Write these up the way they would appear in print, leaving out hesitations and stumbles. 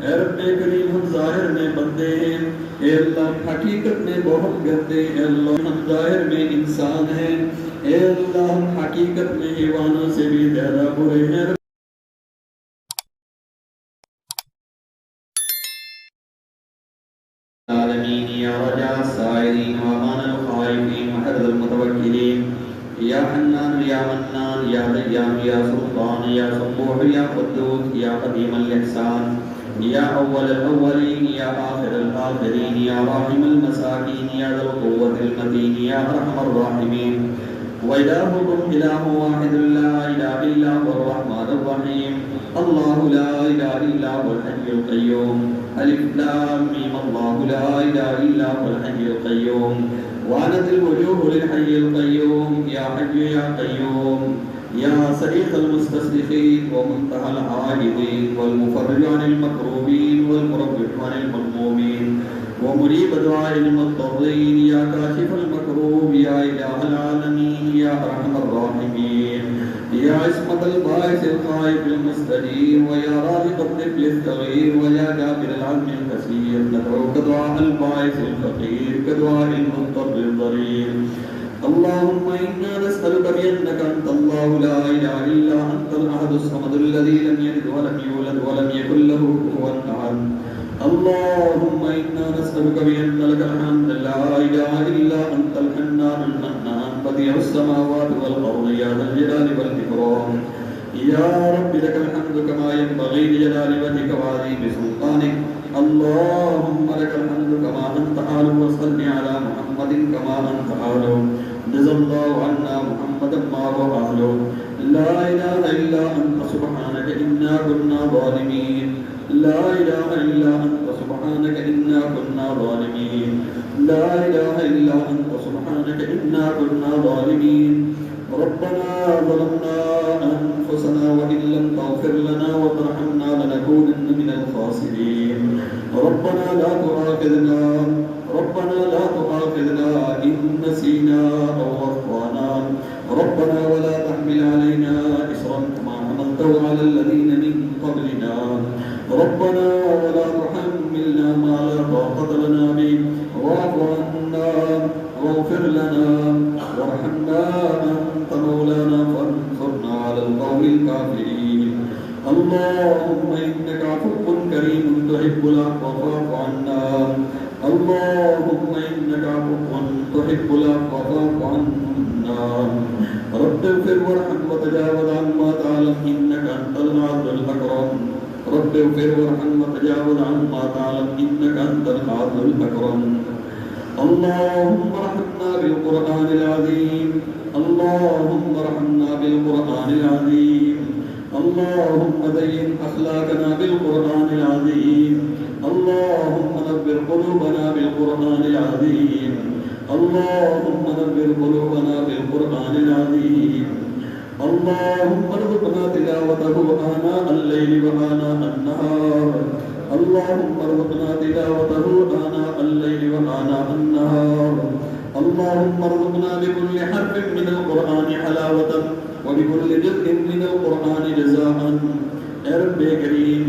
اے رب کریم ہم ظاہر میں بندے ہیں، اے اللہ حقیقت میں بہت گندے، اے اللہ ہم ظاہر میں انسان ہیں، اے اللہ ہم حقیقت میں حیوانوں سے بھی زیادہ برے ہیں۔ العالمین یا رجاء السائلین وامان الخائفین وحرز المتوکلین یا حنان یا منان یا دیان یا سلطان یا سبوح یا قدوس یا قدیم الاحسان یا اول الاولین یا آخر الآخرین یا راحم المساکین یا ذو القوة المتین یا ارحم الراحمین وإلهكم إله واحد لا إله إلا هو الرحمن الرحيم الله لا إله إلا هو الحي القيوم ألف لام ميم الله لا إله إلا هو الحي القيوم وعنت الوجوه للحي القيوم يا حي يا قيوم يا صريخ المستصرخين ومنتهى العائدين والمفرج عن المكروبين والمربح عن المغمومين ومجيب دعاء المضطرين يا كاشف المكروب يا إله العالمين يا أرحم الراحمين يا عصمة الباعث الخائف المستجيب ويا رازق الطفل الصغير ويا جابر العزم الكثير ندعوك دعاء الباعث الفقير كدعاء المضطر الضرير اللهم إنا نسألك بأنك أنت الله لا إله إلا أنت الأحد الصمد الذي لم يلد ولم يولد ولم يكن له كفوا أحد اللهم إنا نسألك بأن لك الحمد لا إله إلا أنت الحنان المنان بديع السماوات والأرض يا ذا الجلال والإكرام يا رب لك الحمد كما ينبغي لجلال وجهك وعظيم سلطانك اللهم لك الحمد كما أنت أهل وصل على محمد كما أنت أهل جزا الله عنا محمدا ما هو أهله لا إله إلا أنت سبحانك إنا كنا ظالمين لا إله إلا أنت سبحانك إنا كنا ظالمين لا إله إلا أنت سبحانك إنا كنا ظالمين ربنا ظلمنا أنفسنا وإن لم تغفر لنا وترحمنا لنكونن من الخاسرين ربنا لا تؤاخذنا إن نسينا أو أخطأنا ربنا ولا تحمل علينا إصرا كما حملته على الذين من قبلنا ربنا ولا تحملنا ما لا طاقة لنا به واعف عنا واغفر لنا وارحمنا أنت مولانا فانصرنا على القوم الكافرين اللهم إنك عفو كريم تحب العفو فاعف عنا اللهم إنك عفو تحب العفو فاعف عنا رب اغفر وارحم وتجاوز عما تعلم إنك أنت العز الأكرم رب اغفر وارحم وتجاوز عما تعلم إنك أنت العز الأكرم اللهم ارحمنا بالقرآن العظيم اللهم ارحمنا بالقرآن العظيم اللهم زين أخلاقنا بالقرآن العظيم اللهم نبر قلوبنا بالقرآن العظيم اللهم نبر قلوبنا بالقرآن العظيم اللهم ارزقنا تلاوته آناء الليل وآناء النهار اللهم ارزقنا تلاوته آناء الليل وآناء النهار اللهم ارزقنا بكل حرف من القرآن حلاوة وبكل جزء من القرآن جزاء اے رب کریم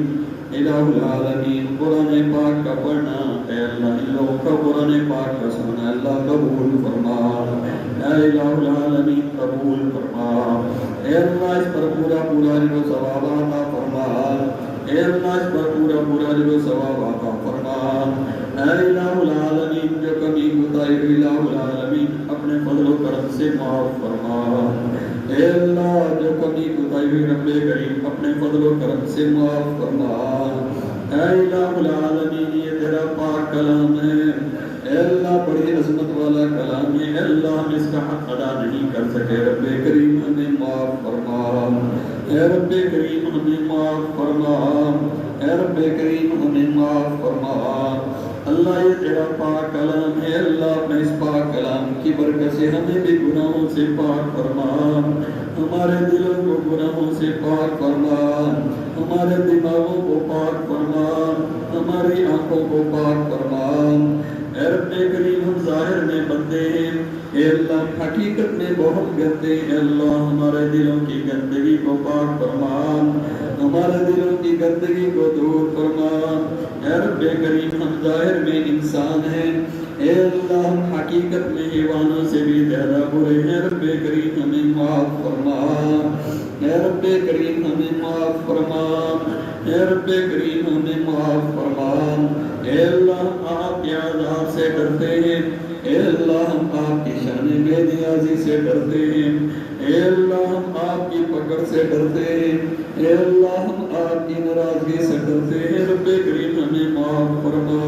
الہ العالمین قرآن پاک کا پڑھنا اے اللہ ان لوگوں کا قرآن پاک کا سننا اللہ قبول فرما اے الہ العالمین قبول فرما اے اللہ اس پر پورا رزق و ثواب عطا فرما اے اللہ اس پر پورا رزق و ثواب عطا فرما اے الہ العالمین جو کمی کوتاہی ہوئی الہ العالمین اپنے فضل و کرم سے معاف فرما اے اللہ جو کمی کوتاہی ہوئی رب کریم اپنے فضل و کرم سے معاف فرما اے الہ العالمین یہ تیرا پاک کلام ہے اے اللہ بڑی عظمت والا کلام ہے اے اللہ ہم اس کا حق ادا نہیں کر سکے رب کریم ہمیں معاف فرما اے رب کریم ہمیں معاف فرما اے رب کریم ہمیں معاف فرما اللہ یہ تیرا پاک کلام ہے اللہ اپنے اس پاک کلام کی برکت سے ہمیں بھی گناہوں سے پاک فرما ہمارے دلوں کو گناہوں سے پاک فرما ہمارے دماغوں کو پاک فرما ہماری آنکھوں کو پاک فرما اے رب کریم ہم ظاہر میں بندے ہیں اے اللہ حقیقت میں بہت گندے اے اللہ ہمارے دلوں کی گندگی کو پاک فرما ہمارے دلوں کی گندگی کو دور فرما رب کریم ہم ظاہر میں انسان ہیں، اے اللہ ہم حقیقت میں حیوانوں سے بھی زیادہ برے ہیں، رب کریم ہمیں معاف فرما، اے رب کریم ہمیں معاف فرما، اے رب کریم ہمیں معاف فرما، اے اللہ ہم آپ کے عذاب سے ڈرتے ہیں، اے اللہ ہم آپ کی شان بے نیازی سے ڈرتے ہیں، اے اللہ ہم آپ کی پکڑ سے ڈرتے ہیں، اے اللہ ہم آپ کی ناراضگی سے ڈرتے ہیں، رب کریم ہمیں معاف فرما،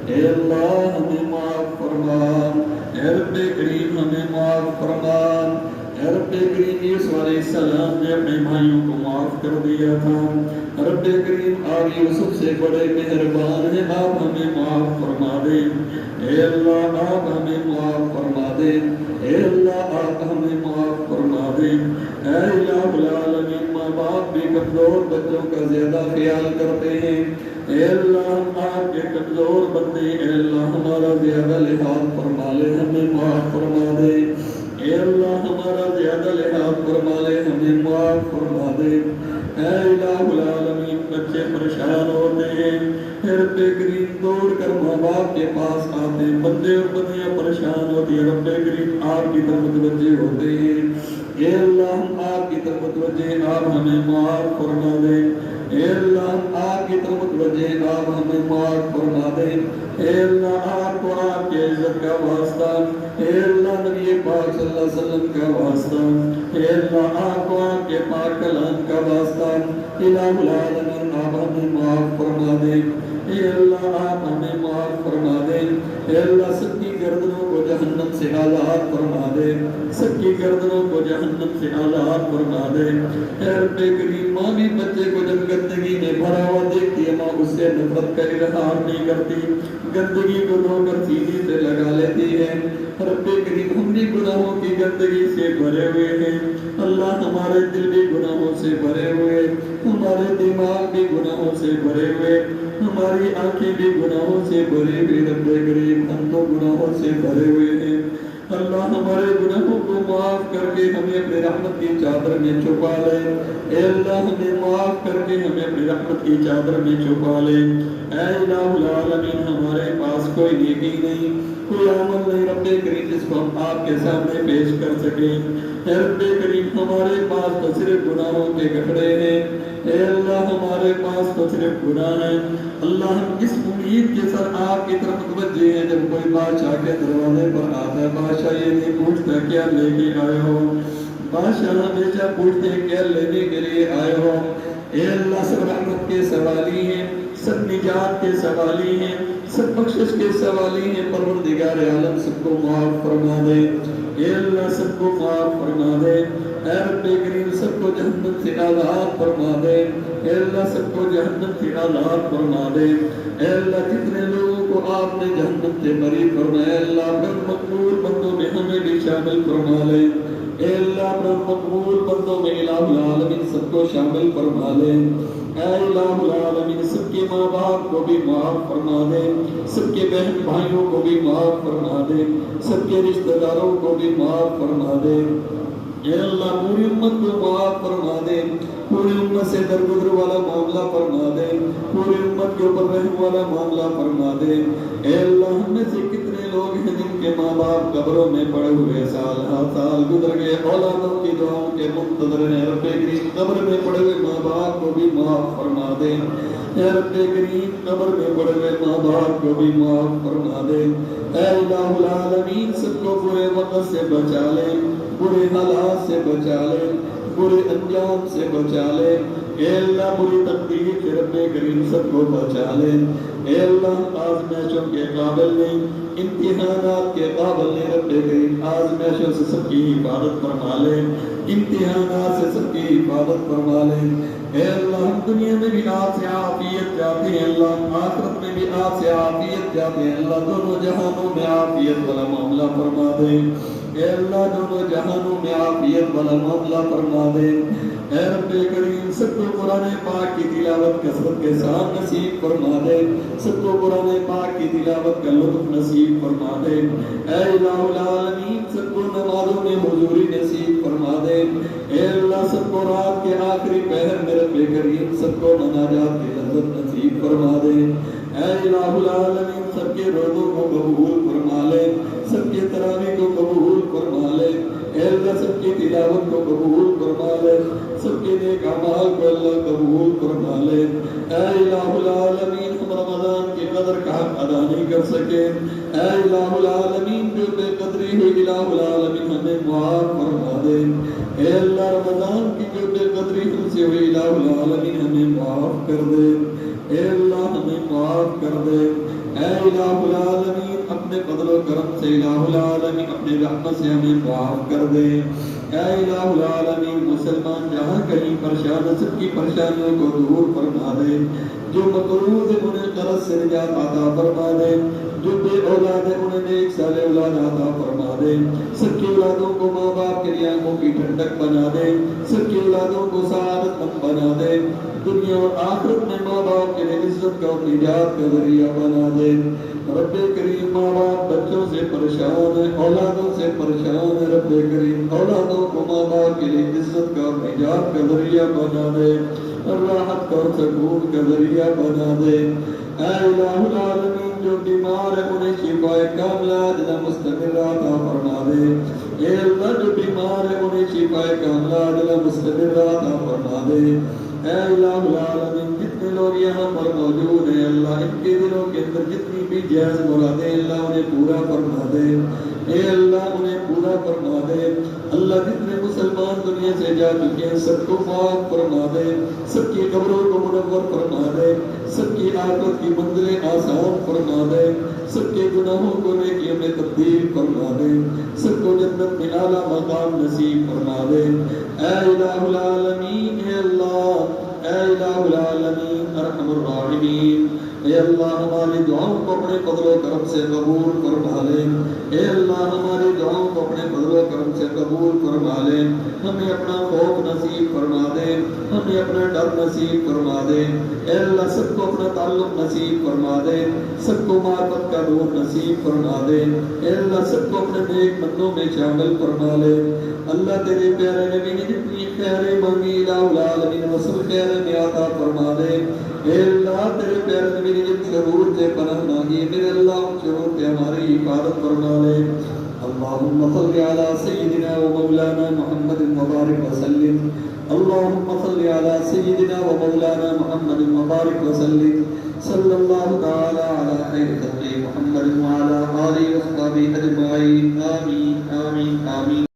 اے اللہ ہمیں معاف فرما، اے رب کریم ہمیں معاف فرما، اے رب کریم یوسف علیہ السلام نے اپنے بھائیوں کو معاف کر دیا تھا، رب کریم آپ یوسف سے بڑے مہربان ہیں، آپ ہمیں معاف فرما دیں، اے اللہ آپ ہمیں معاف فرما دیں، اے اللہ آپ ہمیں معاف فرما دیں، اے الہ العالمین ماں باپ بھی کمزور بچوں کا زیادہ خیال کرتے ہیں، اے اللہ ہم آپ کے کمزور بندے، اے اللہ ہمارا زیادہ لحاظ فرما لے، ہمیں معاف فرما دے، اے اللہ ہمارا زیادہ لحاظ فرما لے، ہمیں معاف فرما دے، اے الہ العالمین بچے پریشان ہوتے ہیں، اے رب کریم دوڑ کر ماں باپ کے پاس آتے ہیں، بندے اور بندیاں پریشان ہوتی ہیں، رب کریم آپ کی طرف متوجہ ہوتے ہیں، اے اللہ ہم آپ کی طرف متوجہ، آپ ہمیں معاف فرما دیں، اے اللہ ہم آپ کی طرف متوجہ، آپ ہمیں معاف فرما دیں، اے اللہ آپ کو آپ کے عزت کا واسطہ، اے اللہ نبی پاک صلی اللہ علیہ وسلم کا واسطہ، اے اللہ آپ کو آپ کے پاک کلام کا واسطہ، الہ العالمین آپ ہمیں معاف فرما دیں، اے اللہ آپ ہمیں معاف فرما دیں، اے اللہ سب کی گردنوں کو جہنم سے آزاد فرما دے، سب کی گردنوں کو جہنم سے آزاد فرما دے، اے رب کریم ماں بھی بچے کو جب گندگی میں بھرا ہوا دیکھتی ہے ماں اس سے نفرت کا اظہار نہیں کرتی، گندگی کو دھو کر سیدھی سے لگا لیتی ہے، رب کریم ہم بھی گناہوں کی گندگی سے بھرے ہوئے ہیں، اللہ ہمارے دل بھی گناہوں سے بھرے ہوئے، ہمارے دماغ بھی گناہوں سے بھرے ہوئے، ہماری آنکھیں بھی گناہوں سے بھری ہوئی، رب کریم ہم تو گناہوں سے بھرے ہوئے ہیں، اللہ ہمارے گناہوں کو معاف کر کے ہمیں اپنے رحمت کی چادر میں چھپا لے، اے اللہ ہمیں معاف کر کے ہمیں اپنی رحمت کی چادر میں چھپا لے، اے الہ العالمین ہمارے پاس کوئی نیکی نہیں، کوئی عمل نہیں رب کریم جس کو ہم آپ کے سامنے پیش کر سکیں، اے رب کریم ہمارے پاس تو صرف گناہوں کے کپڑے ہیں، اے اللہ ہمارے پاس تو صرف گناہ ہیں، اللہ ہم اس امید کے ساتھ آپ کی طرف متوجہ ہیں، جب کوئی بادشاہ کے دروازے پر آتا ہے بادشاہ یہ نہیں پوچھتا کیا لے کے آئے ہو، بادشاہ ہمیشہ پوچھتے ہیں کیا لینے کے لیے آئے ہو، اے اللہ سب رحمت کے سوالی ہیں، سب نجات کے سوالی ہیں، سب بخشش کے سوالی ہیں، پروردگار عالم سب کو معاف فرما دے، اے اللہ سب کو معاف فرما دے، اے رب کریم سب کو جہنم سے آزاد فرما دے، اے اللہ سب کو جہنم سے آزاد فرما دے، اے اللہ کتنے لوگوں کو آپ نے جہنم سے بری فرمایا، اللہ اپنے مقبول بندوں میں ہمیں بھی شامل فرما لے، اے اللہ اپنے مقبول بندوں میں الہ العالمین سب کو شامل فرما لے، اے الہ العالمین سب کے ماں باپ کو بھی معاف فرما دے، سب کے بہن بھائیوں کو بھی معاف فرما دے، سب کے رشتہ داروں کو بھی معاف فرما دے، اے اللہ پوری امت کو معاف فرما دے، پوری امت سے درگزر والا معاملہ فرما دے، پوری امت کے اوپر رحم والا معاملہ فرما دے، اے اللہ ہم میں سے کتنے لوگ ہیں جن کے ماں باپ قبروں میں پڑے ہوئے سال ہر سال گزر گئے، اولادوں کی دعاؤں کے منتظر ہیں، رب کریم قبر میں پڑے ہوئے ماں باپ کو بھی معاف فرما دے، اے رب کریم قبر میں پڑے ہوئے ماں باپ کو بھی معاف فرما دے، اے الہ العالمین سب کو برے وقت سے بچا لے، برے حالات سے بچا لے، برے انجام سے بچا لے، اے اللہ بری تقدیر سے رب کریم سب کو بچا لے، اے اللہ آزمائشوں کے قابل نہیں، امتحانات کے قابل نہیں، رب کریم آزمائشوں سے سب کی حفاظت فرما لے، امتحانات سے سب کی حفاظت فرما لے، اے اللہ ہم دنیا میں بھی آپ سے عافیت چاہتے ہیں، اللہ ہم آخرت میں بھی آپ سے عافیت چاہتے ہیں، اللہ دونوں جہانوں میں عافیت والا معاملہ فرما دے، اے اللہ دونوں جہانوں میں عافیت والا معاملہ فرما دے، اے رب کریم سب کو قرآن پاک کی تلاوت کثرت کے ساتھ نصیب فرما دے، سب کو قرآن پاک کی تلاوت کا لطف نصیب فرما دے، اے الہ العالمین سب کو نمازوں میں حضوری نصیب فرما دے، اے اللہ سب کو رات کے آخری پہر میں رب کریم سب کو مناجات کی لذت نصیب فرما دے، اے الہ العالمین سب کے روزوں کو قبول فرما لے، سب کے تراویح کو قبول فرما لے، اے اللہ سب کی تلاوت کو قبول فرما لے، سب کے نیک اعمال کو اللہ قبول فرما لے۔ اے الہ العالمین ہم رمضان کی قدر کا حق ادا نہیں کر سکے، اے الہ العالمین جو بے قدری ہوئی الہ العالمین ہمیں معاف فرما دے، اے اللہ رمضان کی جو بے قدری ہم سے ہوئی الہ العالمین ہمیں معاف کر دے، اے اللہ ہمیں معاف کر دے، اے الہ العالمین اپنے فضل و کرم سے الہ العالمین اپنے رحمت سے ہمیں معاف کر دے، اے الہ العالمین مسلمان جہاں کہیں پریشان سب کی پریشانیوں کو دور فرما دے، جو مقروض ہیں انہیں قرض سے نجات عطا فرما دے، جو بے اولاد ہیں انہیں نیک صالح اولاد عطا فرما دے، سب کی اولادوں کو ماں باپ کے لیے آنکھوں کی ٹھنڈک بنا دے، سب کی اولادوں کو سعادت مند بنا دے، دنیا اور آخرت میں ماں باپ کے لیے عزت کا اور نجات کا ذریعہ بنا دے۔ رب کریم ماں باپ بچوں سے پریشان ہے، اولادوں سے پریشان ہے، رب کریم اولادوں کو ماں باپ کے لیے عزت کا اور نجات کا ذریعہ بنا دے، راحت کا اور سکون کا ذریعہ بنا دے۔ اے الہ العالمین جو بیمار ہے انہیں شفا کاملہ عاجلہ مستمرہ عطا فرما دے، اے اللہ جو بیمار ہے انہیں شفا کاملہ عاجلہ مستمرہ عطا فرما دے۔ اے الہ العالمین جتنے لوگ یہاں پر موجود ہیں اللہ ان کے دلوں کے اندر جتنی بھی جائز مرادیں اللہ انہیں پورا فرما دے، اے اللہ انہیں پورا فرما دے، اللہ جتنے مسلمان دنیا سے جا چکے ہیں سب کو معاف فرما دے، سب کی قبروں کو منور فرما دے، سب کی آخرت کی منزلیں آسان فرما دے، سب کے گناہوں کو نیکیوں میں تبدیل فرما دے، سب کو جنت میں اعلیٰ مقام نصیب فرما دے۔ اے الہ العالمین اے اللہ، اے الہ العالمین ارحم الراحمین، اے اللہ ہماری دعاؤں کو اپنے فضل و کرم سے قبول فرما لے، اے اللہ ہماری دعاؤں کو اپنے فضل و کرم سے قبول فرما لے، ہمیں اپنا خوف نصیب فرما دے، ہمیں اپنا ڈر نصیب فرما دے، اے اللہ سب کو اپنا تعلق نصیب فرما دے، سب کو معرفت کا نور نصیب فرما دے، اے اللہ سب کو اپنے نیک بندوں میں شامل فرما لے۔ اللہ تیرے پیارے نبی نے جتنی خیریں مانگی الہ العالمین وصل خیر میں عطا فرما دے، اے اللہ تیرے پیارے نبی نے جتنی ضرورت سے پناہ مانگی میرے اللہ ان شرور سے ہماری حفاظت فرما لے۔ اللہم صل علی سیدنا و مولانا محمد مبارک وسلم، اللہم صل علی سیدنا و مولانا محمد مبارک وسلم، صلی اللہ تعالی علی خیر خلق محمد وعلی آلہ وصحبہ اجمعین، آمین آمین آمین۔